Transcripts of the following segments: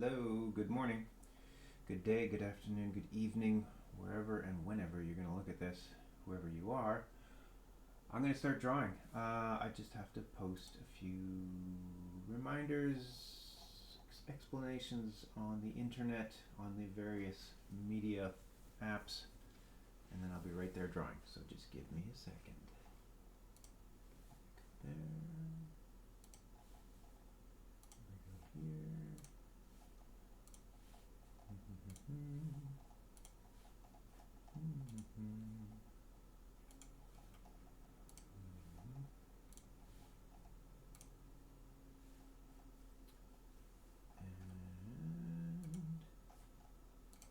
Hello, good morning, good day, good afternoon, good evening, wherever and whenever you're going to look at this, whoever you are. I'm going to start drawing. I just have to post a few reminders, explanations on the internet, on the various media apps, and then I'll be right there drawing. So just give me a second. There. We go here.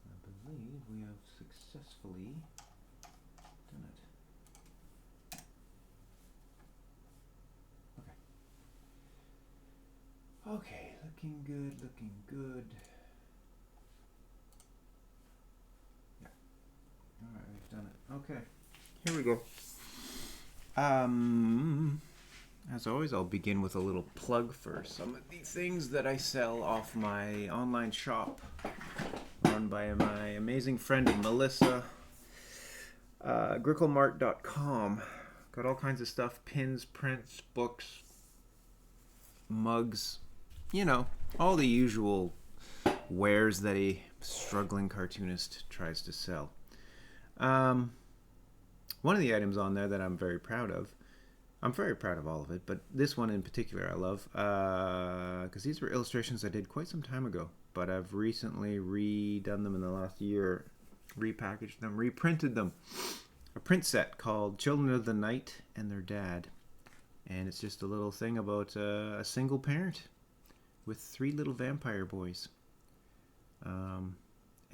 And I believe we have successfully done it. Okay, looking good, looking good. Yeah. Alright, we've done it. Okay. Here we go. As always, I'll begin with a little plug for some of the things that I sell off my online shop run by my amazing friend Melissa. Gricklemart.com. Got all kinds of stuff, pins, prints, books, mugs, all the usual wares that a struggling cartoonist tries to sell. One of the items on there that I'm very proud of, I'm very proud of all of it, but this one in particular I love, because these were illustrations I did quite some time ago, but I've recently redone them in the last year, repackaged them, reprinted them. A print set called Children of the Night and Their Dad. And it's just a little thing about a single parent with 3 little vampire boys. And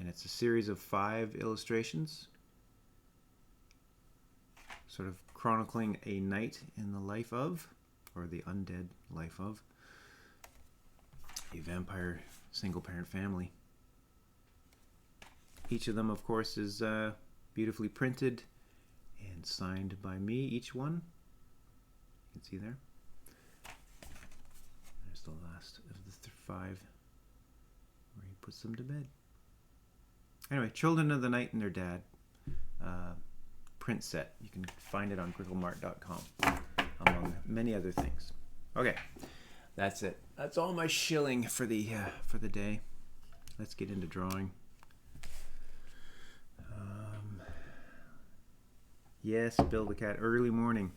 it's a series of 5 illustrations, sort of chronicling a night in the life of, or the undead life of, a vampire single parent family. Each of them, of course, is beautifully printed and signed by me, each one. You can see there. There's the last of the 5 where he puts them to bed. Anyway, Children of the Night and Their Dad print set. You can find it on gricklemart.com among many other things. Okay, that's it. That's all my shilling for the day. Let's get into drawing. Yes, Bill the Cat, early morning.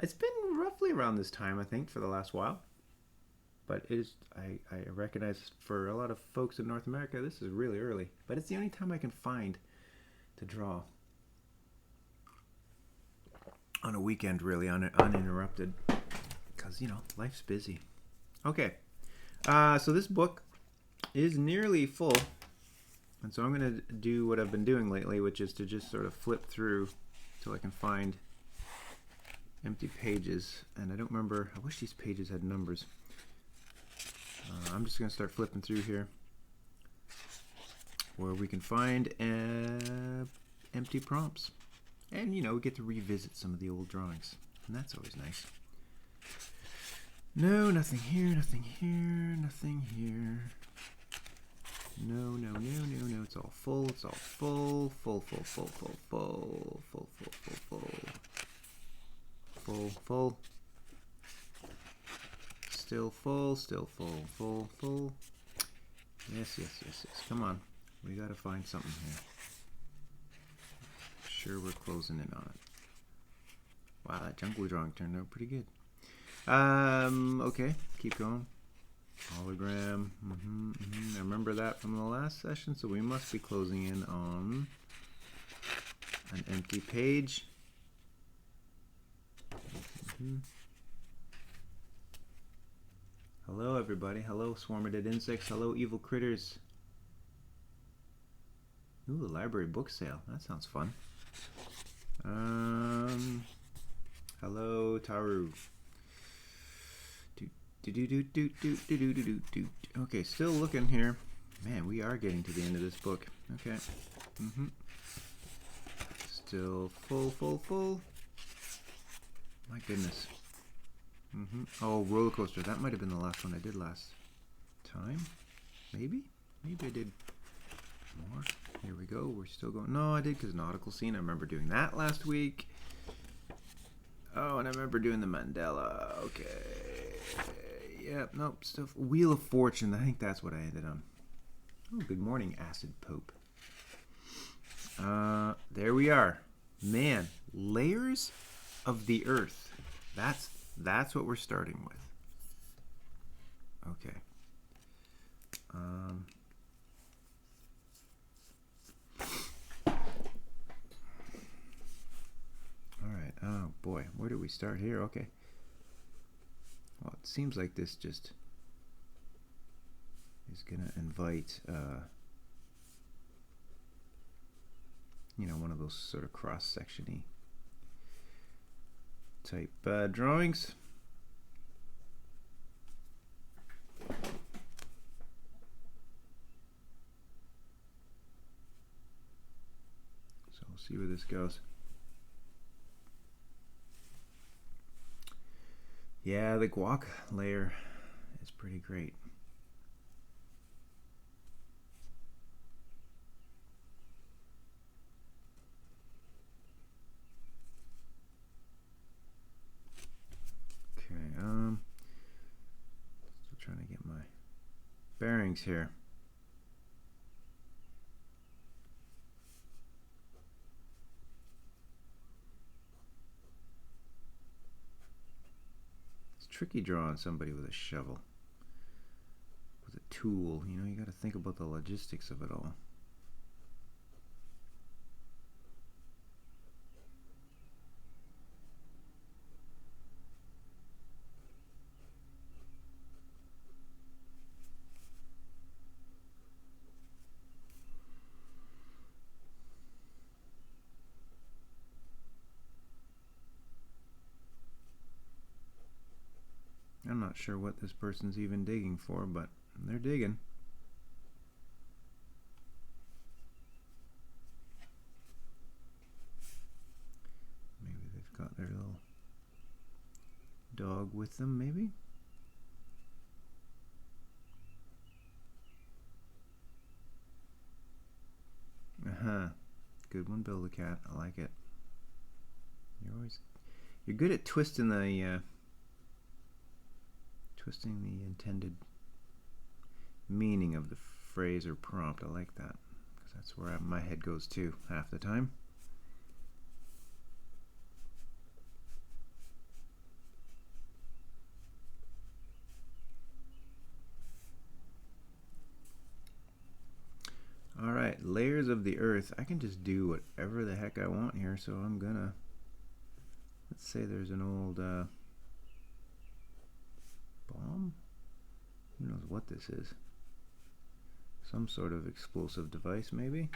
It's been roughly around this time, I think, for the last while. But it is, I recognize for a lot of folks in North America, this is really early. But it's the only time I can find to draw. On a weekend, really, uninterrupted. Because, life's busy. Okay. So this book is nearly full. And so I'm going to do what I've been doing lately, which is to just sort of flip through till I can find empty pages. And I don't remember, I wish these pages had numbers. I'm just going to start flipping through here where we can find empty prompts. And, we get to revisit some of the old drawings. And that's always nice. No, nothing here, nothing here, nothing here. No, no, no, no, no. It's all full. It's all full. Full, full, full, full, full, full, full, full, full. Full, full. Still full, still full, full, full. Yes, yes, yes, yes. Come on. We gotta find something here. Sure, we're closing in on it. Wow, that jungle drawing turned out pretty good. Okay, keep going. Hologram. I remember that from the last session, so we must be closing in on an empty page. Hello, everybody. Hello, swarm-dead insects. Hello, evil critters. Ooh, the library book sale. That sounds fun. Hello, Taru. Okay, still looking here. Man, we are getting to the end of this book. Okay. Still full, full, full. My goodness. Oh, roller coaster. That might have been the last one I did last time. Maybe I did more. Here we go. We're still going. No, I did because nautical scene. I remember doing that last week. Oh, and I remember doing the Mandela. Okay. Yep. Nope. Stuff. Wheel of Fortune. I think that's what I ended on. Oh, good morning, Acid Pope. There we are. Man, layers of the earth. That's what we're starting with. Okay. All right. Oh boy, where do we start here? Okay. Well, it seems like this just is gonna invite, one of those sort of cross-section-y type drawings. So we'll see where this goes. Yeah, the guac layer is pretty great. Okay, still trying to get my bearings here. Tricky drawing somebody with a shovel, with a tool. You got to think about the logistics of it all. I'm not sure what this person's even digging for, but they're digging. Maybe they've got their little dog with them, maybe? Good one, Bill the Cat. I like it. You're good at twisting the intended meaning of the phrase or prompt. I like that, because that's where my head goes to half the time. All right, layers of the earth. I can just do whatever the heck I want here, so I'm gonna, let's say there's an old bomb? Who knows what this is? Some sort of explosive device, maybe?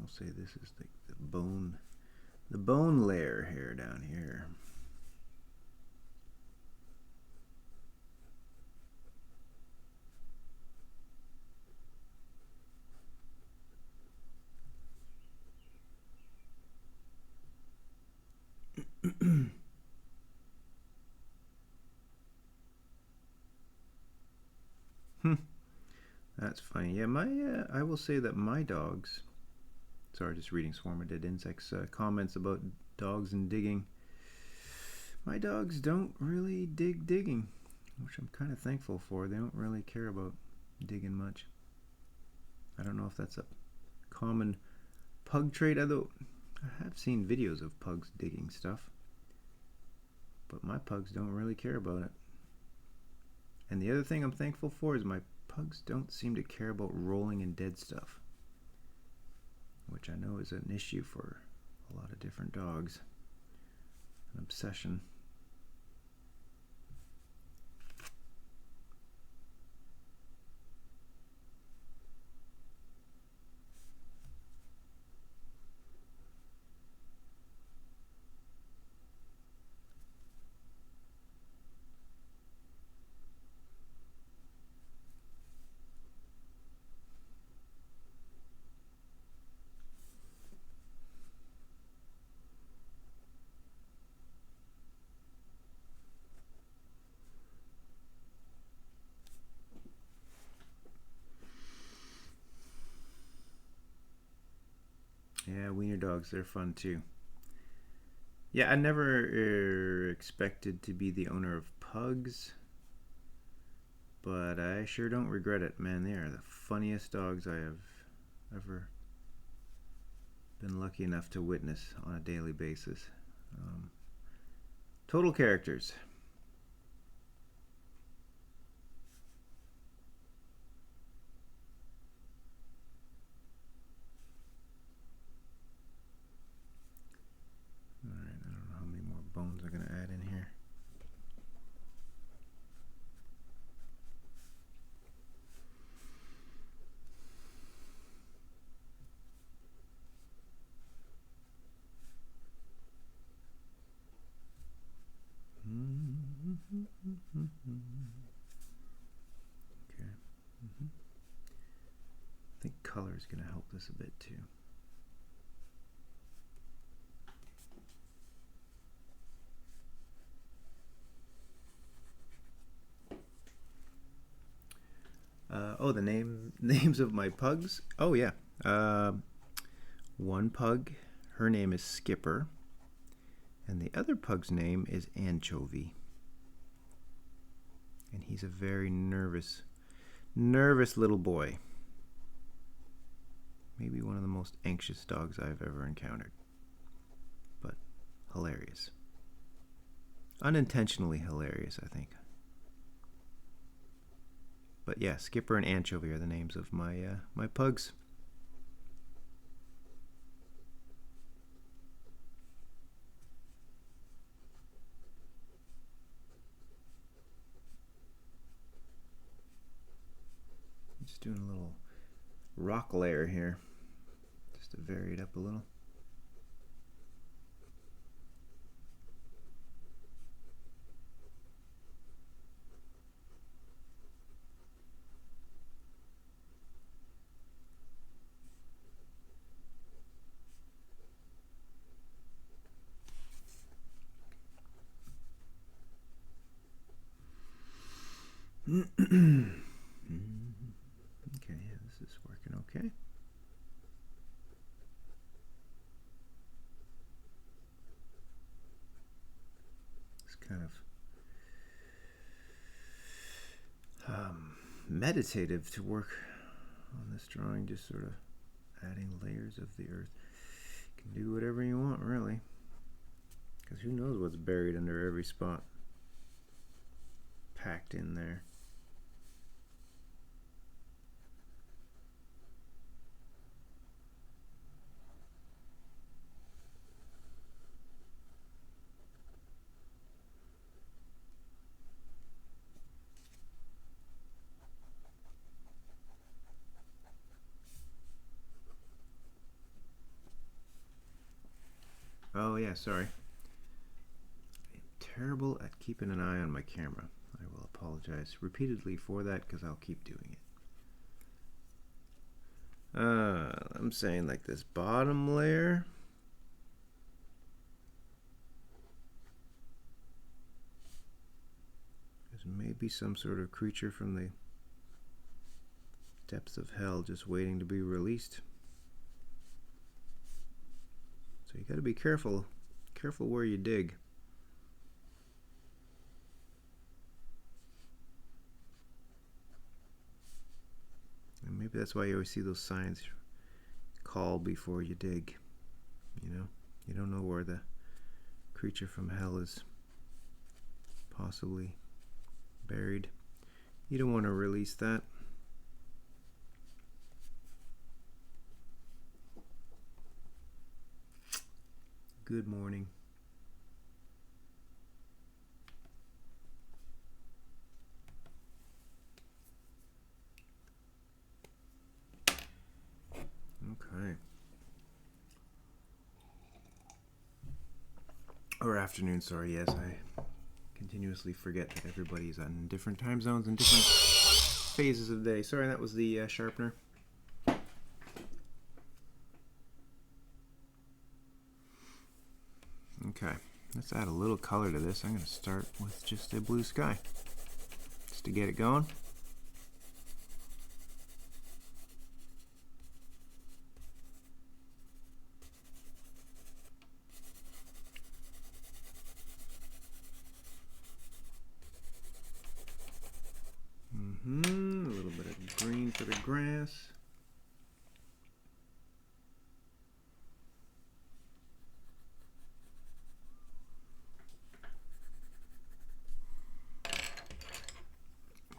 I'll say this is the bone layer here down here. That's funny. Yeah, I will say that my dogs. Sorry, just reading Swarm of Dead Insects comments about dogs and digging. My dogs don't really dig digging, which I'm kind of thankful for. They don't really care about digging much. I don't know if that's a common pug trait, although I have seen videos of pugs digging stuff. But my pugs don't really care about it. And the other thing I'm thankful for is my pugs don't seem to care about rolling in dead stuff. which I know is an issue for a lot of different dogs, an obsession. Yeah, wiener dogs, they're fun too. Yeah, I never expected to be the owner of pugs, but I sure don't regret it, man. They are the funniest dogs I have ever been lucky enough to witness on a daily basis. Total characters. Alright, I don't know how many more bones I'm going to add in here. Okay. I think color is going to help this a bit too. The names of my pugs. Oh yeah, one pug, her name is Skipper, and the other pug's name is Anchovy. And he's a very nervous little boy. Maybe one of the most anxious dogs I've ever encountered, but hilarious. Unintentionally hilarious, I think. But yeah, Skipper and Anchovy are the names of my pugs. Just doing a little rock layer here, just to vary it up a little. Okay, yeah, this is working okay. It's kind of meditative to work on this drawing, just sort of adding layers of the earth. You can do whatever you want, really, because who knows what's buried under every spot, packed in there. Oh yeah, sorry. I'm terrible at keeping an eye on my camera. I will apologize repeatedly for that, because I'll keep doing it. I'm saying like this bottom layer. There's maybe some sort of creature from the depths of hell just waiting to be released. So you got to be careful where you dig. And maybe that's why you always see those signs, call before you dig. You know, you don't know where the creature from hell is possibly buried. You don't want to release that. Good morning. Okay. Or afternoon, sorry, yes, I continuously forget that everybody's on different time zones and different phases of the day. Sorry, that was the sharpener. Okay, let's add a little color to this. I'm going to start with just a blue sky, just to get it going. A little bit of green for the grass.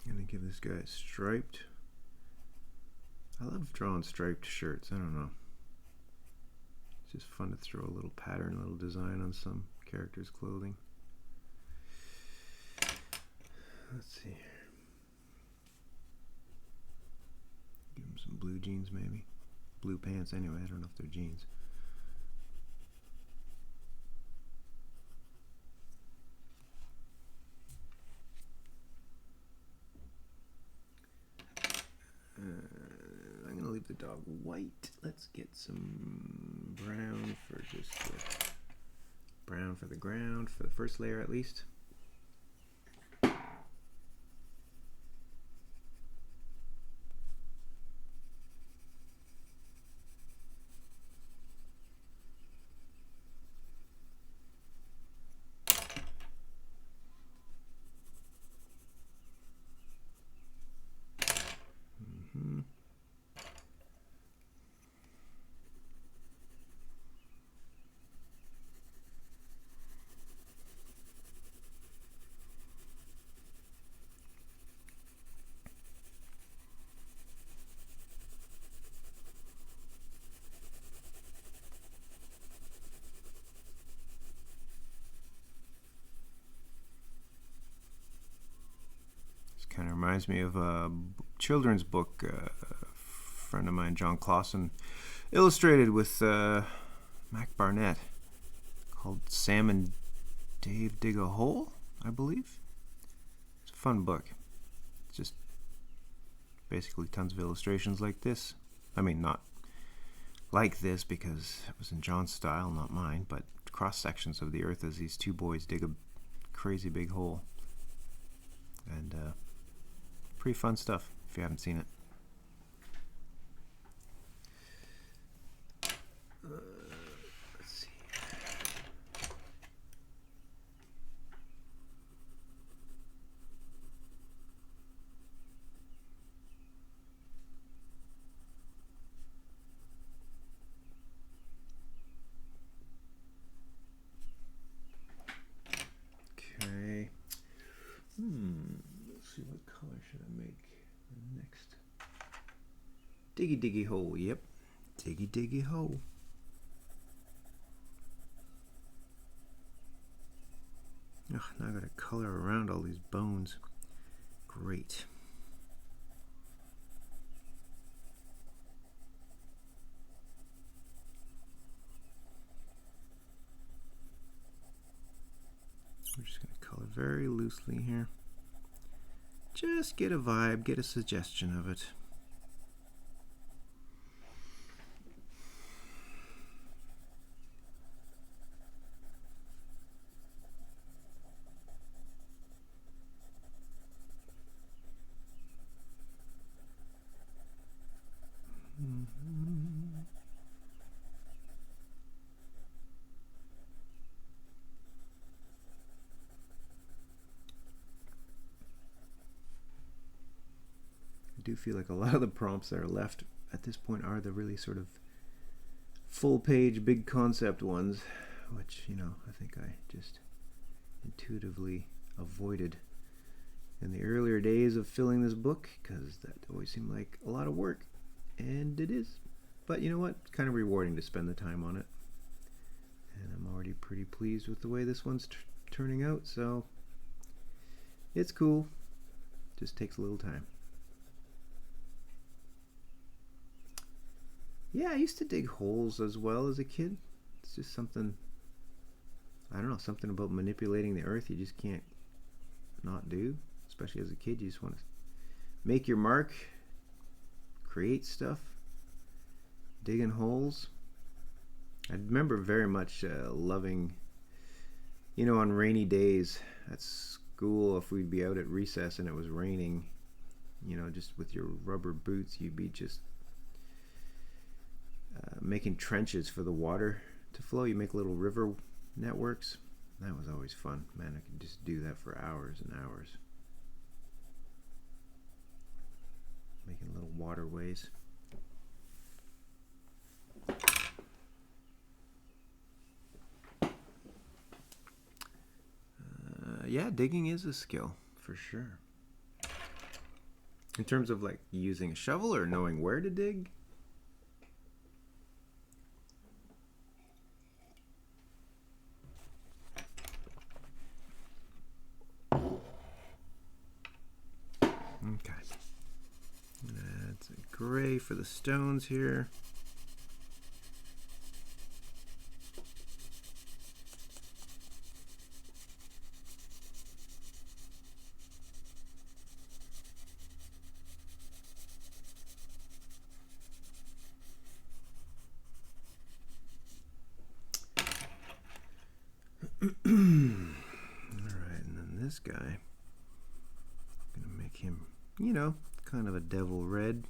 I'm gonna give this guy striped. I love drawing striped shirts. I don't know. It's just fun to throw a little pattern, a little design on some character's clothing. Let's see. Give him some blue jeans, maybe. Blue pants, anyway. I don't know if they're jeans. I'm going to leave the dog white. Let's get some brown for just the brown for the ground, for the first layer at least. Kind of reminds me of a children's book a friend of mine, John Clausen, illustrated with Mac Barnett, called Sam and Dave Dig a Hole, I believe. It's a fun book. It's just basically tons of illustrations like this. I mean, not like this because it was in John's style, not mine, but cross sections of the earth as these two boys dig a crazy big hole. And pretty fun stuff if you haven't seen it. Let's see. Okay. Let's see, what color should I make next? Diggy diggy hole, yep. Diggy diggy hole. Ugh, now I gotta color around all these bones. Great. We're just gonna color very loosely here. Just get a vibe, get a suggestion of it. I do feel like a lot of the prompts that are left at this point are the really sort of full page big concept ones, which, you know, I think I just intuitively avoided in the earlier days of filling this book, because that always seemed like a lot of work, and it is. But you know what? It's kind of rewarding to spend the time on it, and I'm already pretty pleased with the way this one's turning out, so it's cool. Just takes a little time. Yeah, I used to dig holes as well as a kid. It's just something, I don't know, something about manipulating the earth you just can't not do. Especially as a kid, you just want to make your mark, create stuff, digging holes. I remember very much loving, you know, on rainy days at school, if we'd be out at recess and it was raining, you know, just with your rubber boots, you'd be just making trenches for the water to flow. You make little river networks. That was always fun. Man, I could just do that for hours and hours. Making little waterways. Yeah, digging is a skill for sure. In terms of like using a shovel or knowing where to dig. Okay. That's a gray for the stones here. Alright, and then this guy, I'm going to make him, you know, kind of a devil red.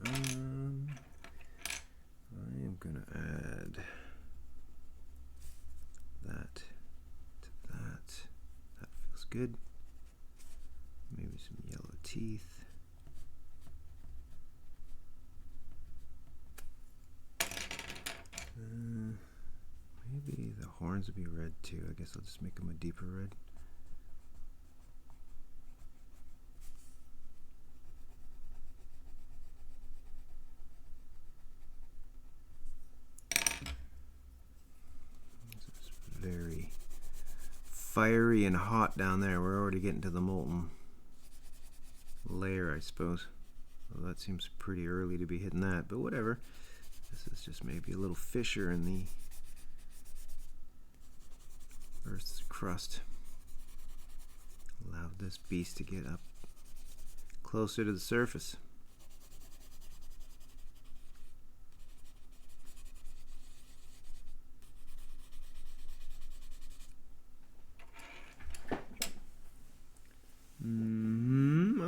I'm going to add that to that. That feels good. Maybe some yellow teeth. Maybe the horns would be red too. I guess I'll just make them a deeper red. Very fiery and hot down there. We're already getting to the molten layer, I suppose. Well, that seems pretty early to be hitting that, but whatever. This is just maybe a little fissure in the Earth's crust. Allow this beast to get up closer to the surface.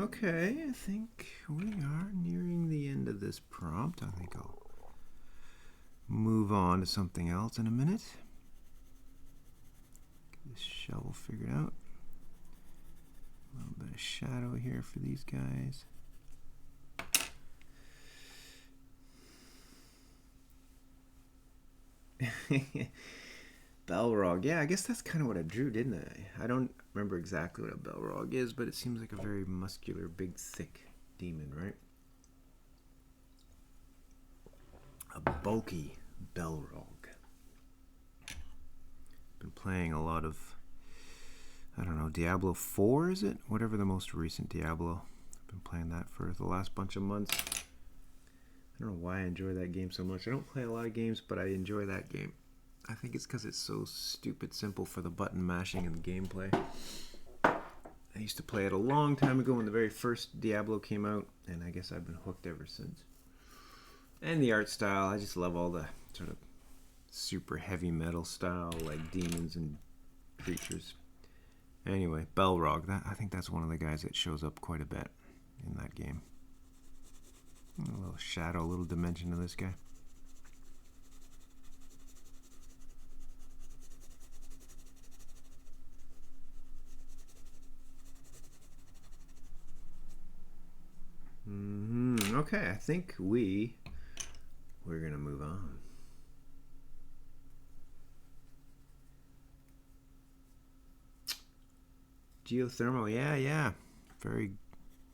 Okay, I think we are nearing the end of this prompt. I think I'll move on to something else in a minute. Get this shovel figured out. A little bit of shadow here for these guys. Balrog. Yeah, I guess that's kind of what I drew, didn't I? I don't remember exactly what a Balrog is, but it seems like a very muscular, big, thick demon, right? A bulky Balrog. Been playing a lot of, I don't know, Diablo 4, is it? Whatever the most recent Diablo. I've been playing that for the last bunch of months. I don't know why I enjoy that game so much. I don't play a lot of games, but I enjoy that game. I think it's because it's so stupid simple for the button mashing and the gameplay. I used to play it a long time ago when the very first Diablo came out, and I guess I've been hooked ever since. And the art style, I just love all the sort of super heavy metal style, like demons and creatures. Anyway, Belrog, I think that's one of the guys that shows up quite a bit in that game. A little shadow, a little dimension to this guy. Okay, I think we're gonna move on. Geothermal, yeah.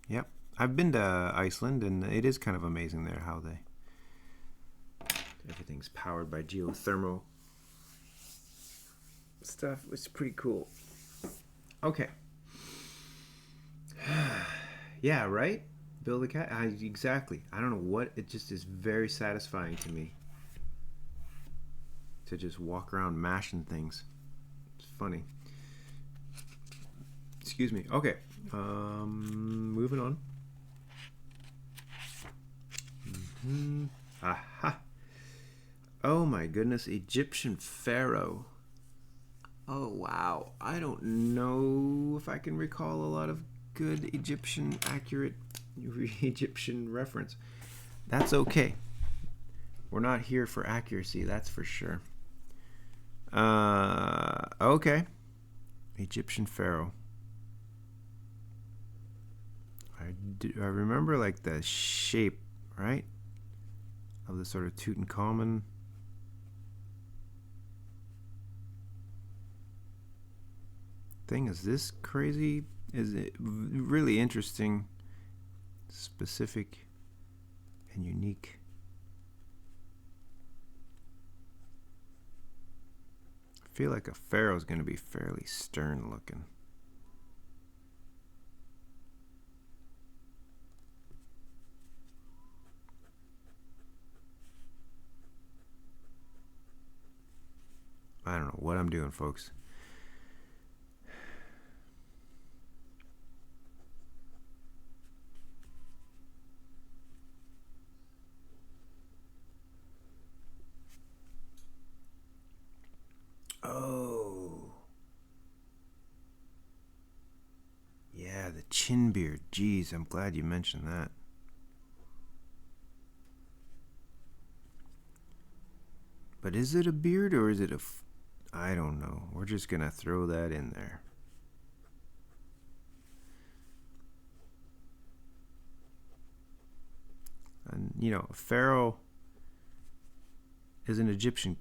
Yep. I've been to Iceland, and it is kind of amazing there how everything's powered by geothermal stuff. It's pretty cool. Okay. Yeah, right? Build a cat. Exactly. I don't know what. It just is very satisfying to me to just walk around mashing things. It's funny. Excuse me. Okay. Moving on. Aha. Oh my goodness. Egyptian pharaoh. Oh wow. I don't know if I can recall a lot of good accurate Egyptian reference. That's okay. We're not here for accuracy, that's for sure. Okay. Egyptian pharaoh. I remember like the shape, right? Of the sort of Tutankhamun. Thing. Is this crazy? Is it really interesting, specific, and unique? I feel like a pharaoh is going to be fairly stern looking. I don't know what I'm doing, folks. Oh. Yeah, the chin beard. Geez, I'm glad you mentioned that. But is it a beard or is it I don't know. We're just going to throw that in there. And, you know, Pharaoh is an Egyptian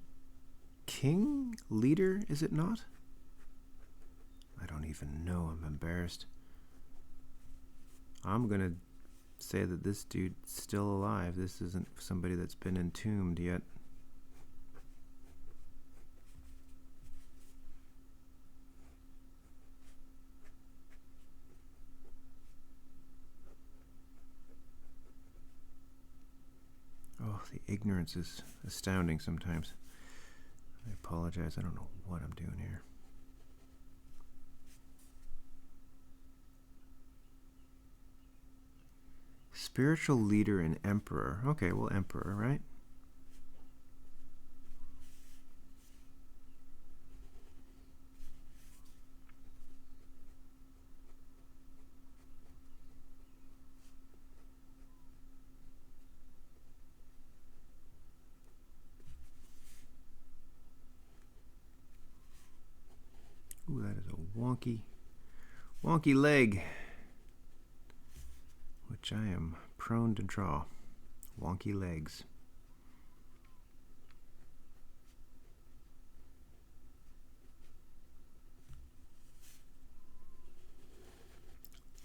king, leader, is it not? I don't even know. I'm embarrassed. I'm going to say that this dude's still alive. This isn't somebody that's been entombed yet. Oh, the ignorance is astounding sometimes. I apologize. I don't know what I'm doing here. Spiritual leader and emperor. Okay, well, emperor, right? Ooh, that is a wonky leg, which I am prone to draw. Wonky legs.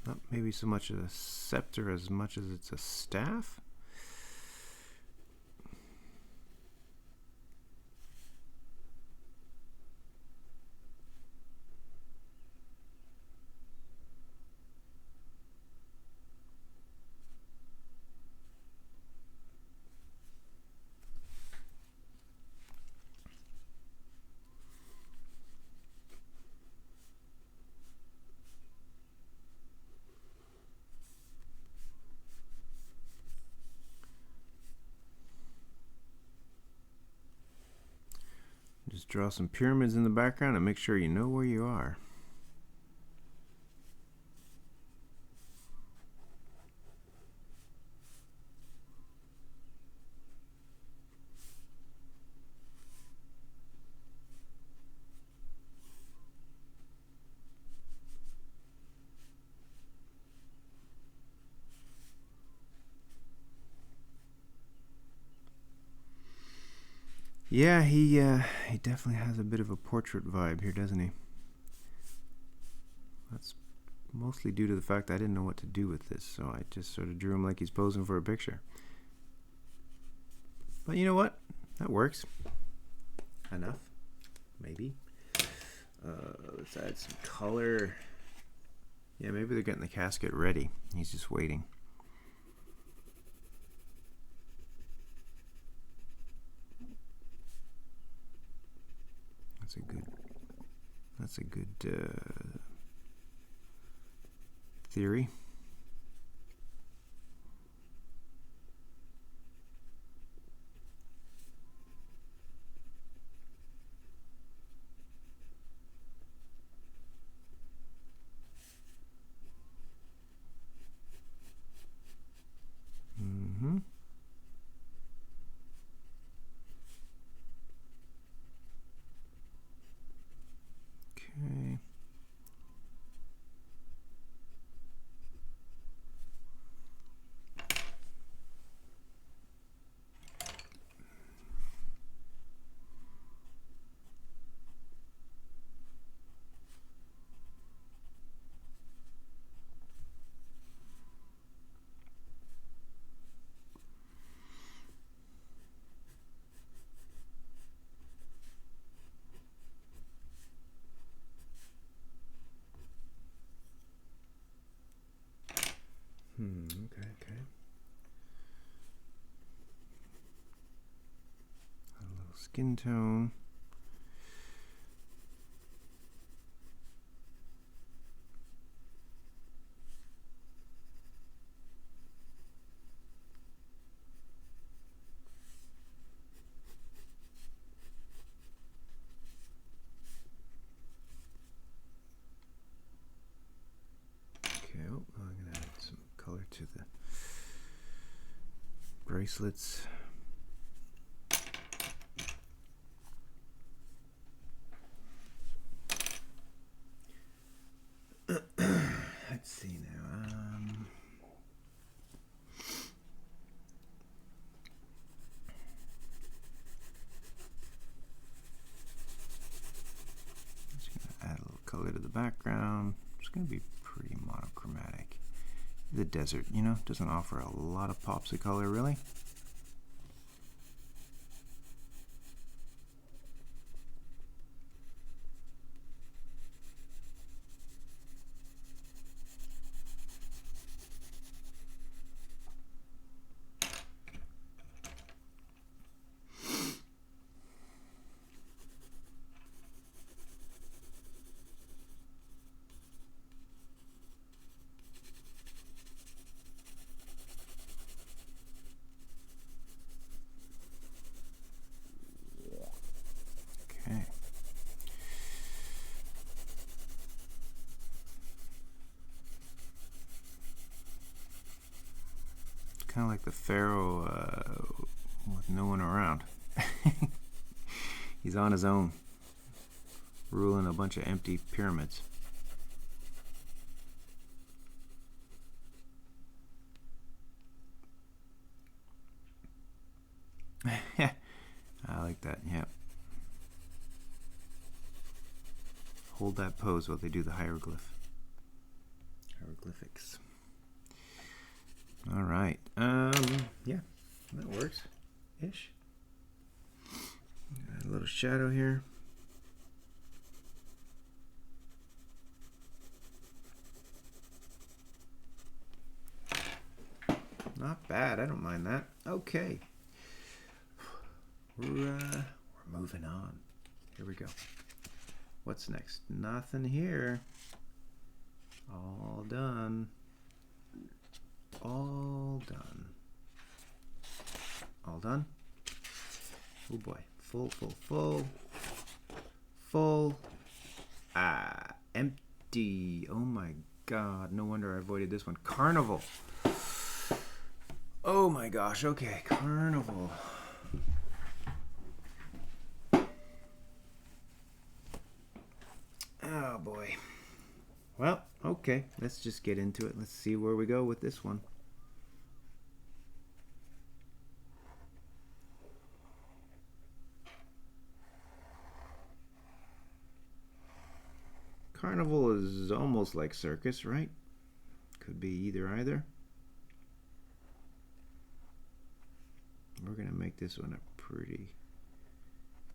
Not maybe so much a scepter as much as it's a staff. Just draw some pyramids in the background and make sure you know where you are. Yeah, he definitely has a bit of a portrait vibe here, doesn't he? That's mostly due to the fact I didn't know what to do with this, so I just sort of drew him like he's posing for a picture. But you know what? That works. Enough, maybe. Let's add some color. Yeah, maybe they're getting the casket ready. He's just waiting. That's a good theory. Okay. Okay. A little skin tone. Okay, I'm gonna add some color to the bracelets. Let's see now. Just gonna add a little color to the background. It's gonna be pretty monochromatic. The desert, you know, doesn't offer a lot of pops of color, really. Okay. Kind of like the pharaoh with no one around. He's on his own, ruling a bunch of empty pyramids. I like that, yeah. Hold that pose while they do the hieroglyphics. All right. Yeah, that works ish. Add a little shadow here. Not bad. I don't mind that. Okay. We're moving on. Here we go. What's next? Nothing here. All done. All done. All done? Oh boy. Full. Full. Empty. Oh my god. No wonder I avoided this one. Carnival. Oh my gosh. Okay. Carnival. Oh boy. Well, okay. Let's just get into it. Let's see where we go with this one. Carnival is almost like circus, right? Could be either. We're going to make this one a pretty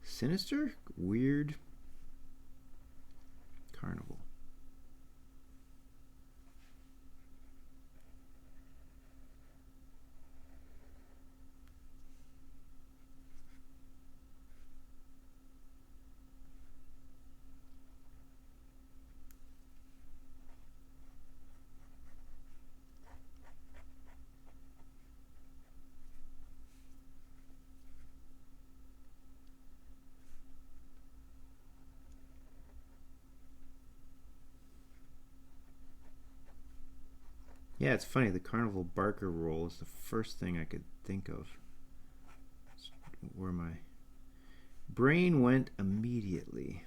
sinister, weird carnival. Yeah, it's funny. The Carnival Barker roll is the first thing I could think of. It's where my brain went immediately.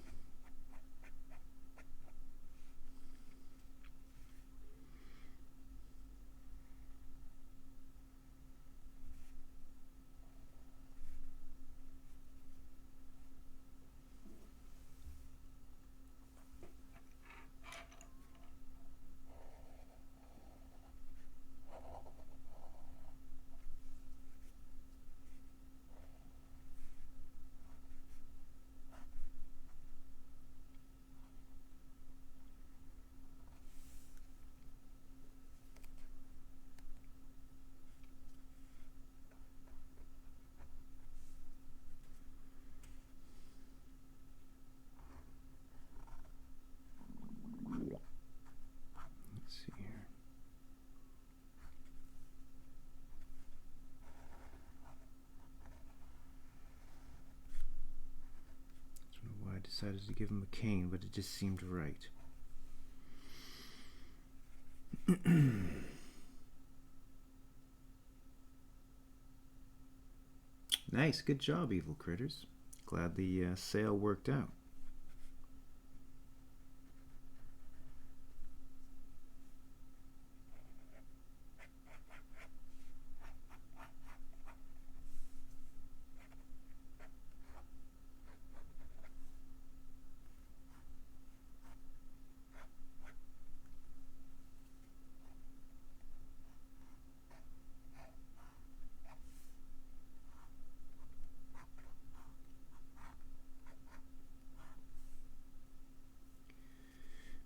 Let's see here. I don't know why I decided to give him a cane, but it just seemed right. Nice, good job, evil critters. Glad the sale worked out.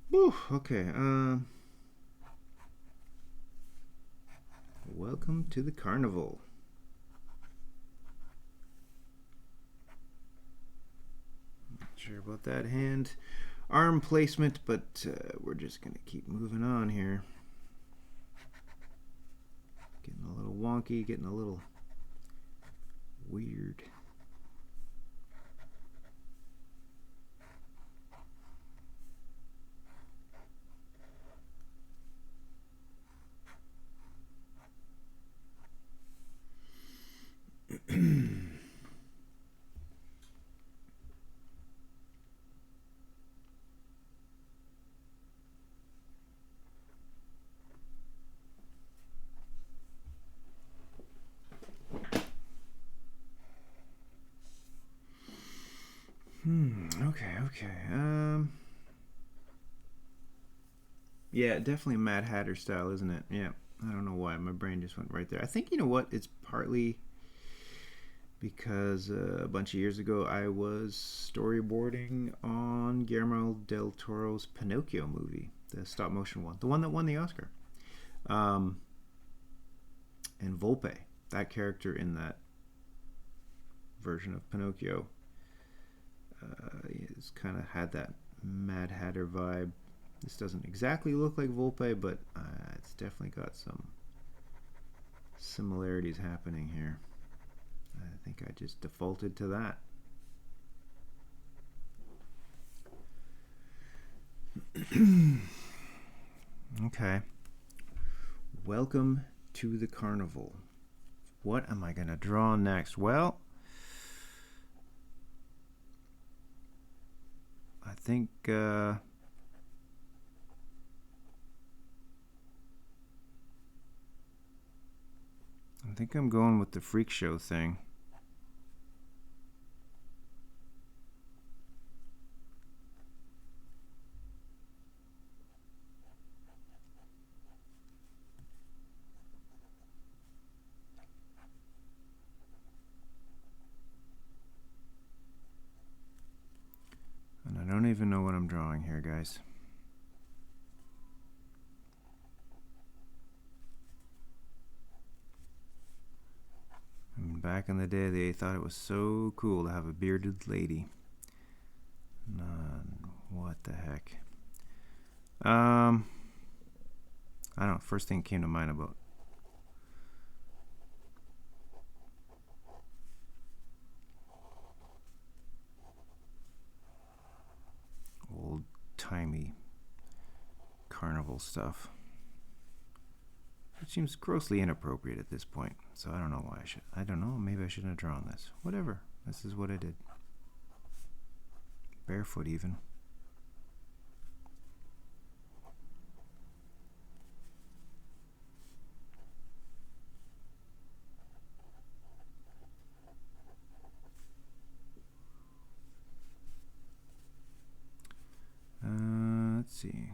Whew, okay. Welcome to the carnival. Not sure about that hand arm placement, but we're just going to keep moving on here. Getting a little wonky, getting a little weird. Okay. Yeah, definitely Mad Hatter style, isn't it? Yeah. I don't know why my brain just went right there. I think, you know what? It's partly because a bunch of years ago I was storyboarding on Guillermo del Toro's Pinocchio movie, the stop motion one, the one that won the Oscar. And Volpe, that character in that version of Pinocchio, it's kind of had that Mad Hatter vibe. This doesn't exactly look like Volpe, but it's definitely got some similarities happening here. I think I just defaulted to that. Okay. Welcome to the carnival. What am I going to draw next? Well, I think I'm going with the freak show thing. And I don't even know what I'm drawing here, guys. I mean, back in the day, they thought it was so cool to have a bearded lady. What the heck? I don't know. First thing came to mind about old-timey carnival stuff. It seems grossly inappropriate at this point, so I don't know why I should. I don't know, maybe I shouldn't have drawn this. Whatever, this is what I did. Barefoot even. Let's see.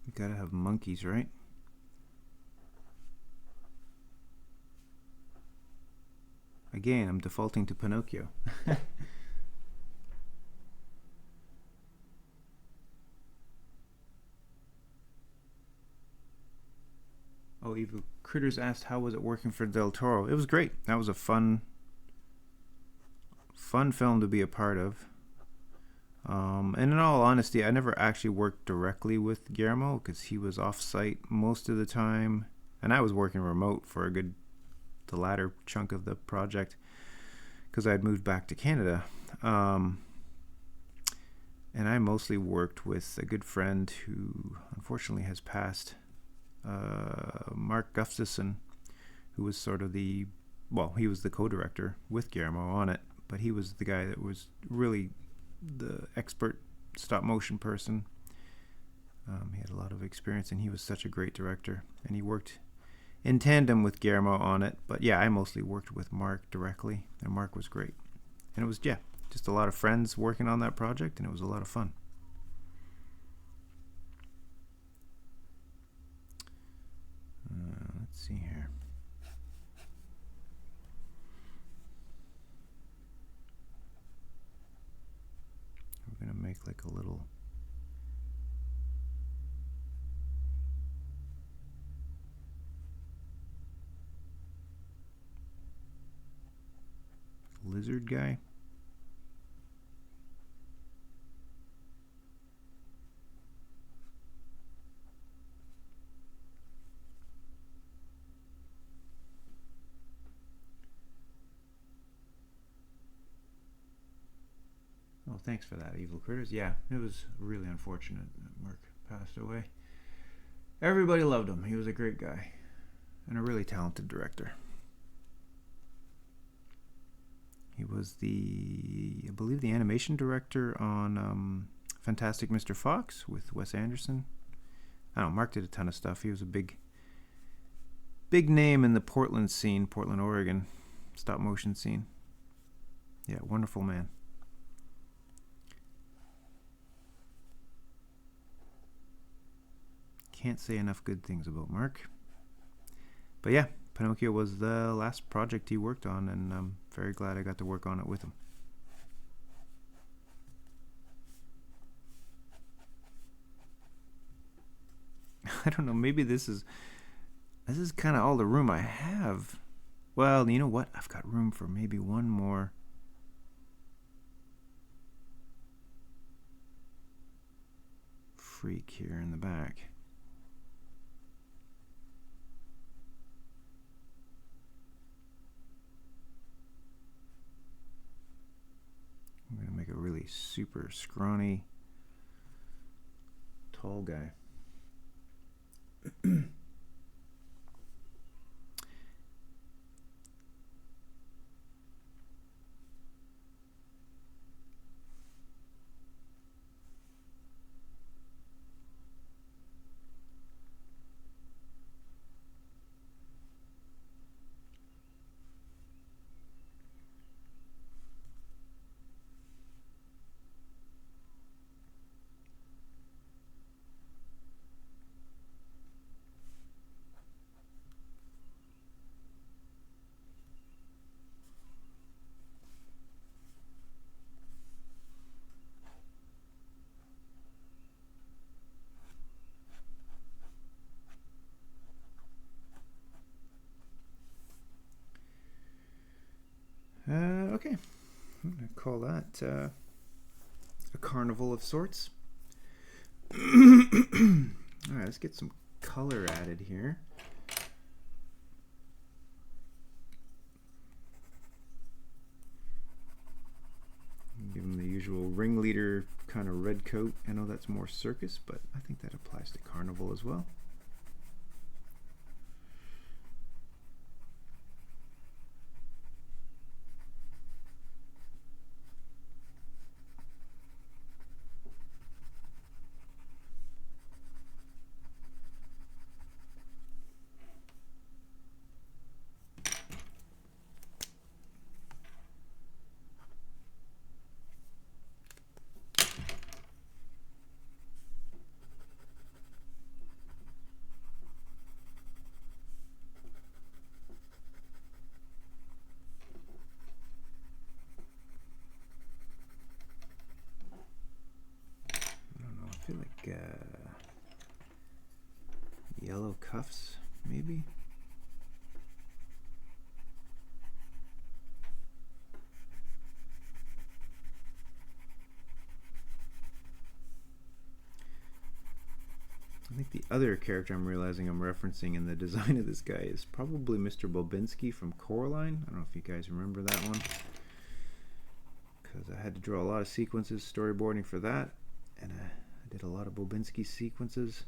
You gotta have monkeys, right? Again, I'm defaulting to Pinocchio. Oh, Evil Critters asked how was it working for Del Toro. It was great. That was a fun film to be a part of. And in all honesty, I never actually worked directly with Guillermo because he was off-site most of the time, and I was working remote for the latter chunk of the project because I had moved back to Canada. And I mostly worked with a good friend who unfortunately has passed, Mark Gustafson, who was sort of he was the co-director with Guillermo on it, but he was the guy that was really the expert stop motion person. He had a lot of experience, and he was such a great director, and he worked in tandem with Guillermo on it. But yeah, I mostly worked with Mark directly, and Mark was great. And it was, just a lot of friends working on that project, and it was a lot of fun. Let's see here. We're going to make like a little lizard guy. Oh, thanks for that, Evil Critters. Yeah, it was really unfortunate that Mark passed away. Everybody loved him. He was a great guy and a really talented director. He was I believe, the animation director on Fantastic Mr. Fox with Wes Anderson. I don't know, Mark did a ton of stuff. He was a big name in the Portland scene, Portland, Oregon, stop motion scene. Yeah, wonderful man. Can't say enough good things about Mark. But yeah, Pinocchio was the last project he worked on, and I'm very glad I got to work on it with him. I don't know, maybe this is kind of all the room I have. Well, you know what? I've got room for maybe one more. freak here in the back. I'm going to make a really super scrawny, tall guy. Okay, I'm going to call that a carnival of sorts. Alright, let's get some color added here. Give him the usual ringleader kind of red coat. I know that's more circus, but I think that applies to carnival as well. I feel like yellow cuffs, maybe. I think the other character I'm realizing I'm referencing in the design of this guy is probably Mr. Bobinski from Coraline. I don't know if you guys remember that one, because I had to draw a lot of sequences storyboarding for that, and I did a lot of Bobinski sequences,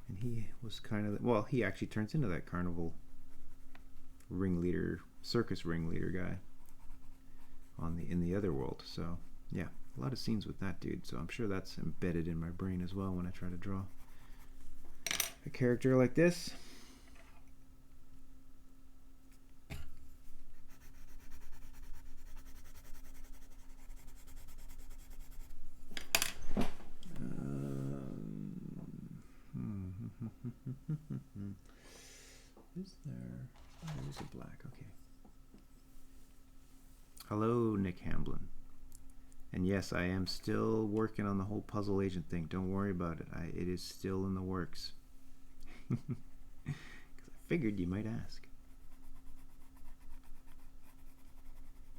and he was kind of, well, he actually turns into that carnival ringleader, circus ringleader guy in the other world. So yeah, a lot of scenes with that dude, so I'm sure that's embedded in my brain as well when I try to draw a character like this. Is there? Oh, there's a black. Okay. Hello, Nick Hamblin. And yes, I am still working on the whole puzzle agent thing. Don't worry about it. It is still in the works. Because I figured you might ask.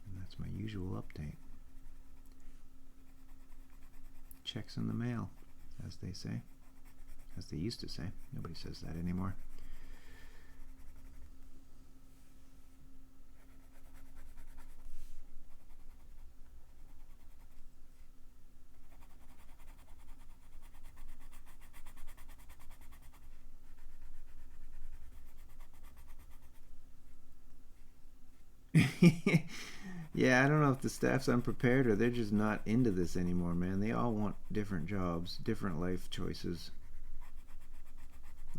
And that's my usual update. Checks in the mail, as they say. As they used to say. Nobody says that anymore. Yeah, I don't know if the staff's unprepared or they're just not into this anymore, man. They all want different jobs, different life choices.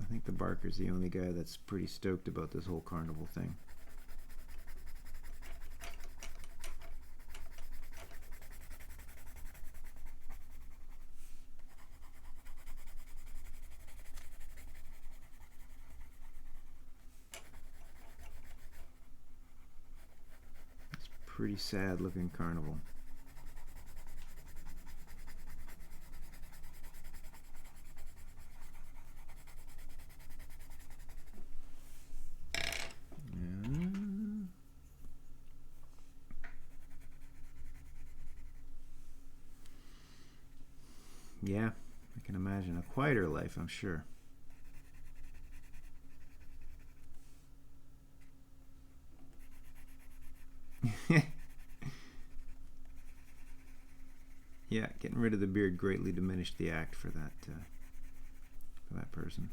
I think the Barker's the only guy that's pretty stoked about this whole carnival thing. Pretty sad looking carnival. Yeah, can imagine a quieter life, I'm sure. Yeah, getting rid of the beard greatly diminished the act for that person.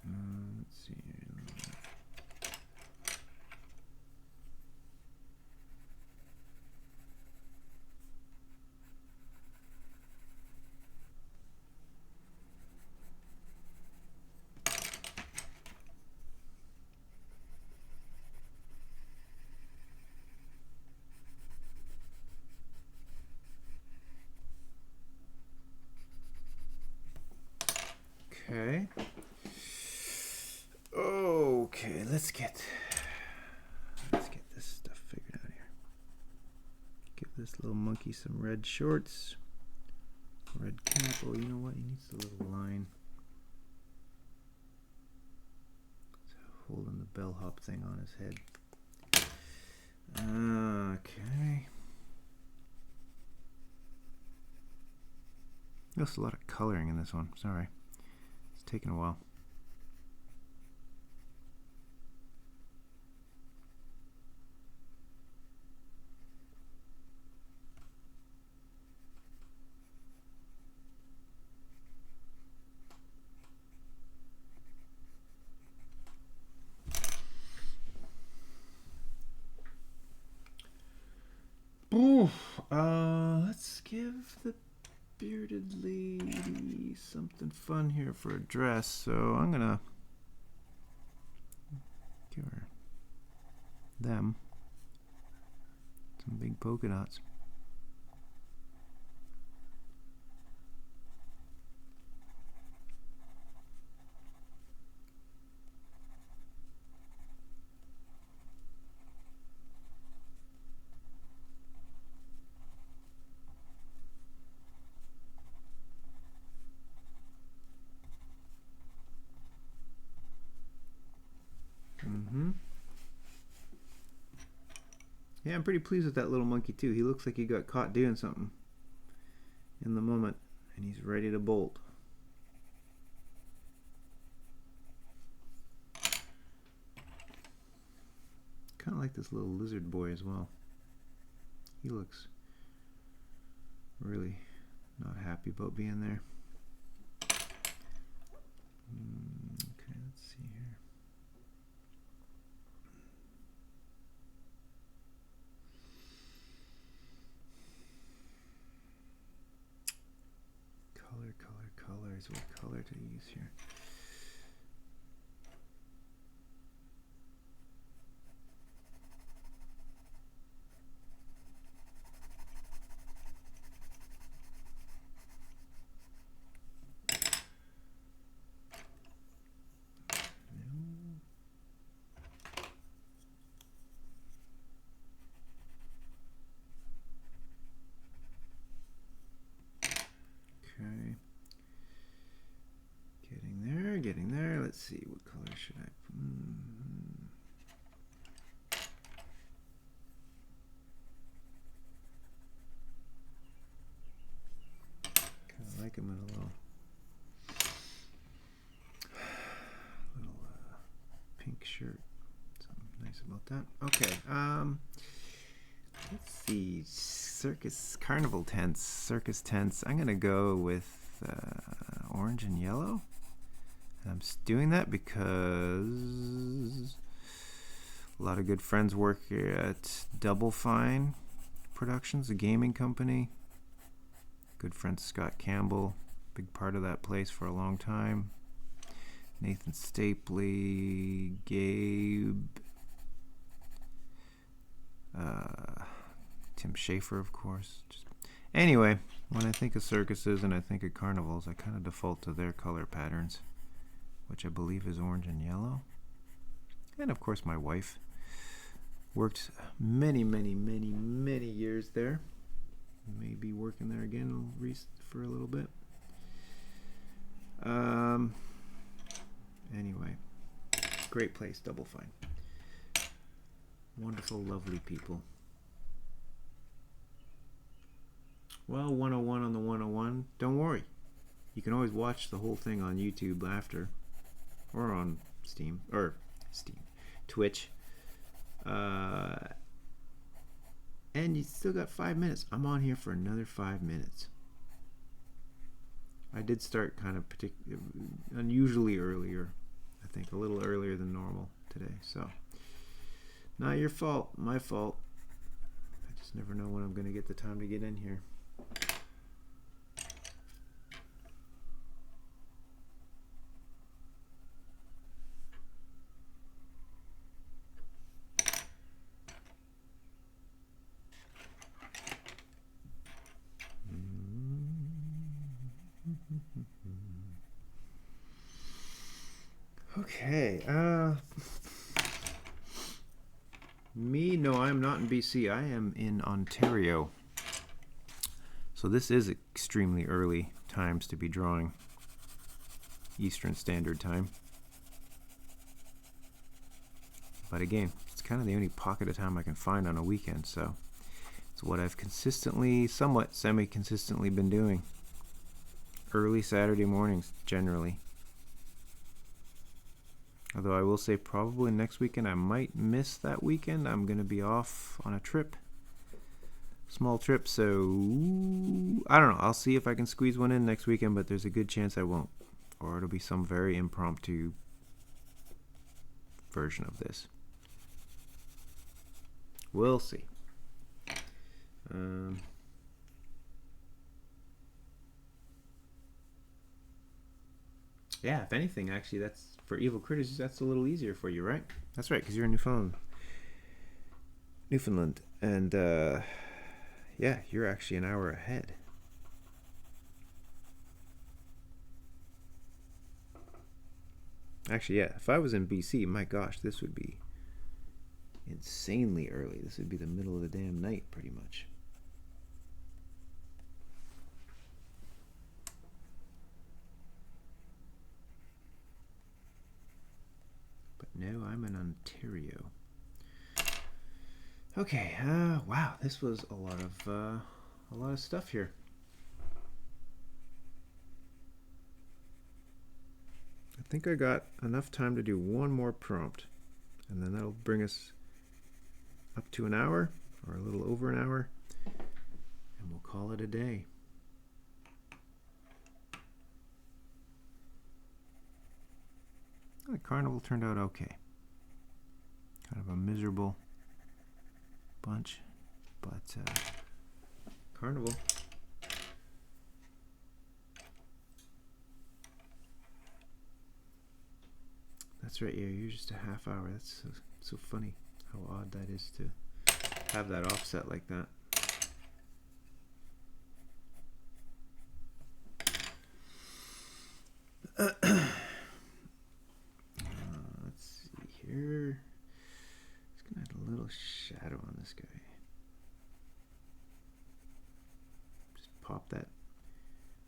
Let's see. Okay. Okay, let's get this stuff figured out here. Give this little monkey some red shorts, red cap. Oh, you know what? He needs a little line. It's holding the bellhop thing on his head. Okay. There's a lot of coloring in this one. Sorry. It's taking a while. Let's give the bearded lady something fun here for a dress. So I'm gonna give her some big polka dots. Yeah, I'm pretty pleased with that little monkey too. He looks like he got caught doing something in the moment and he's ready to bolt. Kind of like this little lizard boy as well. He looks really not happy about being there. Okay, let's see here. Colors. What color to use here? Okay. Getting there. Let's see, what color should I put? Kind of like him in a little pink shirt. Something nice about that. Okay. Let's see. Carnival tents, circus tents. I'm gonna go with orange and yellow. I'm doing that because a lot of good friends work at Double Fine Productions, a gaming company. Good friend Scott Campbell, big part of that place for a long time. Nathan Stapley, Gabe, Tim Schafer, of course. Anyway, when I think of circuses and I think of carnivals, I kind of default to their color patterns, which I believe is orange and yellow. And of course my wife worked many years there. May be working there again for a little bit. Anyway, great place, Double Fine. Wonderful, lovely people. Well, 101 on the 101. Don't worry. You can always watch the whole thing on YouTube after. Or on Twitch. And you still got 5 minutes. I'm on here for another 5 minutes. I did start kind of unusually earlier. I think a little earlier than normal today. So, not your fault, my fault. I just never know when I'm going to get the time to get in here. Okay, no, I'm not in BC. I am in Ontario. So this is extremely early times to be drawing. Eastern Standard Time. But again, it's kind of the only pocket of time I can find on a weekend, so it's what I've somewhat semi-consistently been doing. Early Saturday mornings, generally. Although I will say probably next weekend I might miss that weekend. I'm going to be off on a trip. Small trip, so I don't know. I'll see if I can squeeze one in next weekend, but there's a good chance I won't. Or it'll be some very impromptu version of this. We'll see. Yeah, if anything, actually, that's for Evil Critters, that's a little easier for you, right? That's right, because you're in Newfoundland. And, yeah, you're actually an hour ahead. Actually, yeah, if I was in BC, my gosh, this would be insanely early. This would be the middle of the damn night, pretty much. But no, I'm in Ontario. Okay, wow, this was a lot of stuff here. I think I got enough time to do one more prompt, and then that'll bring us up to an hour, or a little over an hour, and we'll call it a day. The carnival turned out okay. Kind of a miserable bunch, but carnival. That's right, yeah, you're just a half hour. That's so funny how odd that is to have that offset like that. Let's see here. Just gonna add a little shadow on this guy. Just pop that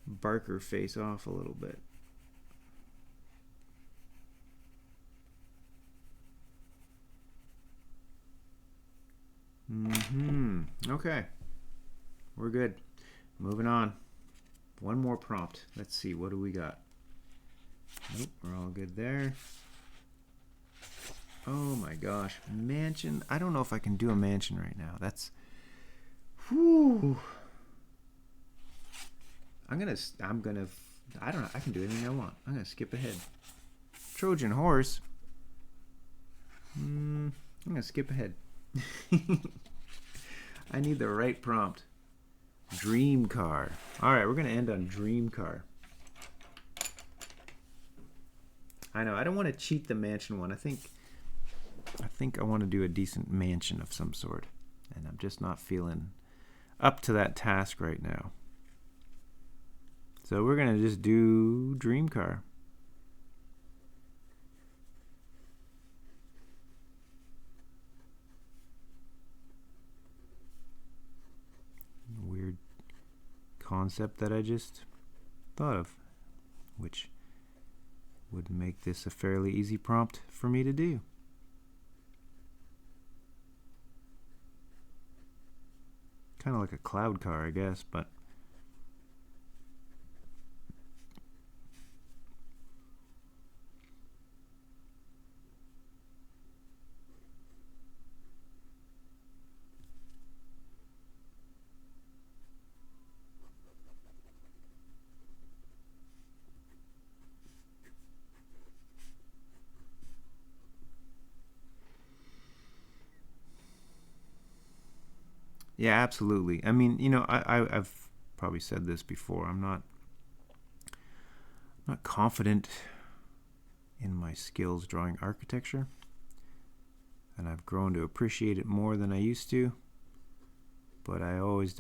Barker face off a little bit. Okay. We're good. Moving on. One more prompt. Let's see. What do we got? Nope. We're all good there. Oh my gosh. Mansion. I don't know if I can do a mansion right now. That's... Whew. I don't know. I can do anything I want. I'm going to skip ahead. Trojan horse. I'm going to skip ahead. I need the right prompt. Dream car. Alright, we're going to end on dream car. I know, I don't want to cheat the mansion one. I think I want to do a decent mansion of some sort. And I'm just not feeling up to that task right now. So we're going to just do dream car. Weird concept that I just thought of, which would make this a fairly easy prompt for me to do. Kind of like a cloud car, I guess, but yeah, absolutely. I mean, I've probably said this before. I'm not confident in my skills drawing architecture, and I've grown to appreciate it more than I used to. But I always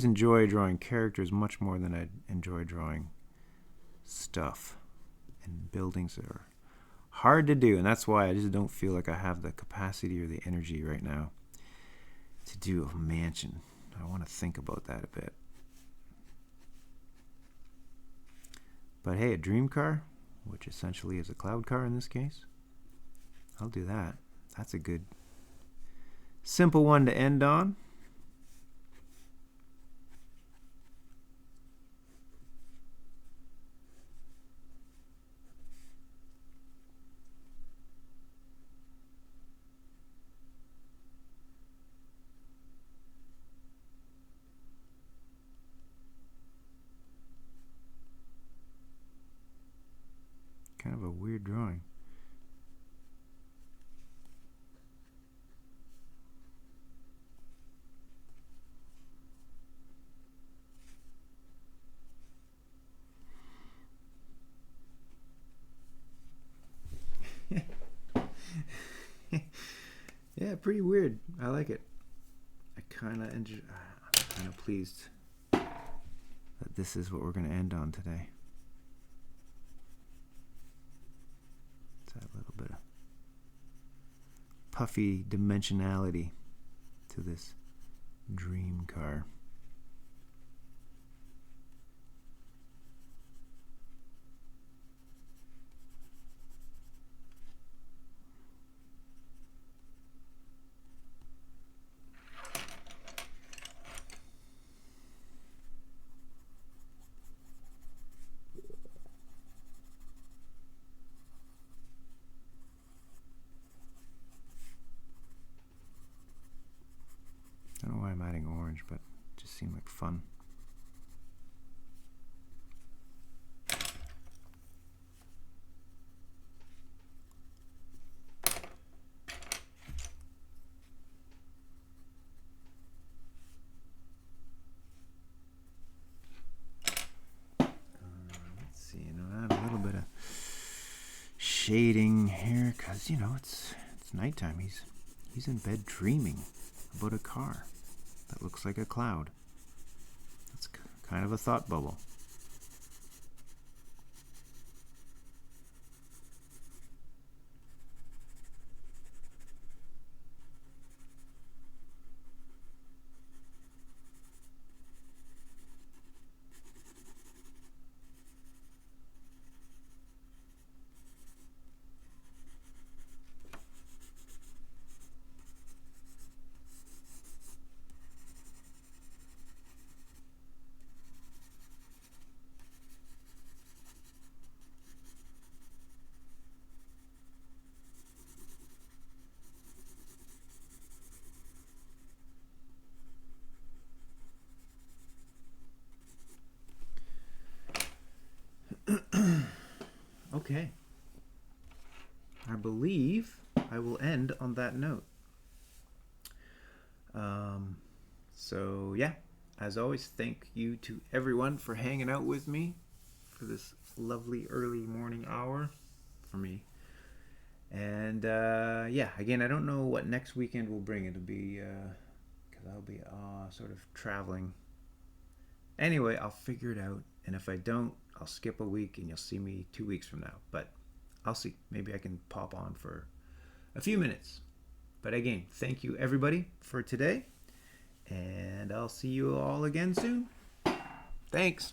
enjoy drawing characters much more than I enjoy drawing stuff. And buildings are hard to do, and that's why I just don't feel like I have the capacity or the energy right now to do a mansion. I want to think about that a bit. But hey, a dream car, which essentially is a cloud car in this case, I'll do that. That's a good, simple one to end on. Kind of a weird drawing. Yeah, pretty weird. I like it. I'm kind of pleased that this is what we're going to end on today. It's that little bit of puffy dimensionality to this dream car. I don't know why I'm adding orange, but it just seemed like fun. Let's see, add a little bit of shading here, because it's nighttime. He's in bed dreaming about a car that looks like a cloud. That's kind of a thought bubble. Okay. I believe I will end on that note. So yeah, as always, thank you to everyone for hanging out with me for this lovely early morning hour for me. And yeah, again, I don't know what next weekend will bring. It'll be because I'll be sort of traveling. Anyway, I'll figure it out. And if I don't, I'll skip a week and you'll see me 2 weeks from now. But I'll see. Maybe I can pop on for a few minutes. But again, thank you everybody for today. And I'll see you all again soon. Thanks.